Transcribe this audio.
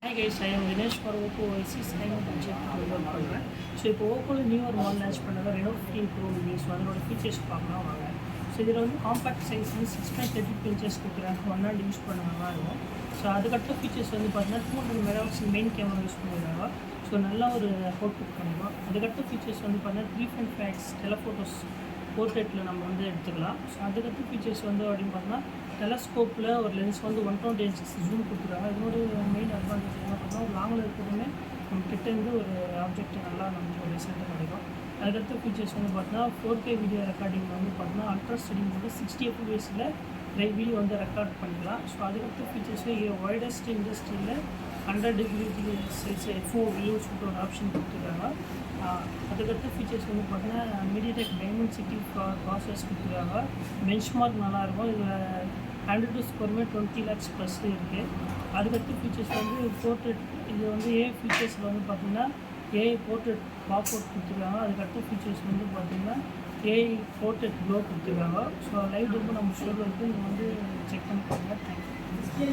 Hi guys, I am Dinesh for Oppo Y69 budget work பண்ணுறேன். So இப்போ ஓப்போவில் new ஒரு model launch பண்ணாங்க Reno 15 bro mini. So அதனோட features பார்க்கலாம் வாங்க. ஸோ இதில் வந்து காம்பேக்ட் சைஸ் வந்து 6.32 இன்ச்சஸ் கொடுக்குறாங்க. ஒன் ஹேண்ட் யூஸ் பண்ண நல்லா இருக்கும். ஸோ அதுக்கடுத்த ஃபீச்சர்ஸ் வந்து பார்த்தீங்கன்னா 200 மெகாபிக்சல் மெயின் கேமரா யூஸ் பண்ணிடுறாங்க. ஸோ நல்ல ஒரு அவுட்புட் பண்ணிக்கலாம். அதுக்கடுத்த ஃபீச்சர்ஸ் வந்து பார்த்தீங்கன்னா 3.5x டெலஃபோட்டோஸ் போர்ட்ரேட்டில் நம்ம வந்து எடுத்துக்கலாம். ஸோ அதுக்கடுத்த ஃபீச்சர்ஸ் வந்து அப்படின்னு பார்த்தோன்னா டெலஸ்கோப்பில் ஒரு லென்ஸ் வந்து 120 inches ஜூம் கொடுத்துருக்காங்க. இதனோட மெயின் அட்வான்டேஜ் என்ன பார்த்தோம்னா லாங்கில் இருக்கிறதுமே நம்ம கிட்டேருந்து ஒரு ஆப்ஜெக்ட் நல்லா நமக்கு ஒரு ரிசல்ட்டு கிடைக்கும். அதுக்கடுத்த ஃபீச்சர்ஸ் வந்து பார்த்தோன்னா 4K வீடியோ ரெக்கார்டிங் வந்து பார்த்தோன்னா அல்ட்ரா ஸ்டடிங் வந்து 60 fps வீடியோ வந்து ரெக்கார்ட் பண்ணிக்கலாம். ஸோ அதுக்கடுத்த ஃபீச்சர்ஸ் வைடஸ்ட் இண்டஸ்ட்ரியில் 100 degree செல்ஸ் FOV சொல்லிட்டு ஒரு ஆப்ஷன் கொடுத்துருக்காங்க. அதுக்கடுத்த ஃபீச்சர்ஸ் வந்து பார்த்தீங்கன்னா மீடியாடெக் டைமென்சிட்டி ப்ராசஸ் கொடுத்துருக்காங்க. பெஞ்ச்மார்க் நல்லாயிருக்கும். இதில் 100 ஸ்கோருமே 20 lakhs ப்ளஸ் இருக்குது. அதுக்கடுத்த ஃபீச்சர்ஸ் வந்து போர்ட்ரேட் இது வந்து ஃபீச்சர்ஸில் வந்து பார்த்திங்கன்னா ஏஐ போர்ட்ரேட் பாப் அவுட் கொடுத்துருக்காங்க. அதுக்கடுத்த ஃபீச்சர்ஸ் வந்து பார்த்திங்கன்னா ஏஐ போர்ட்ரேட் க்ளோ கொடுத்துருக்காங்க. ஸோ லைவ் டெமோ நம்ம ஷோவில் இருக்குது. நீங்கள் வந்து செக் பண்ணி பாருங்கள். தேங்க்யூ.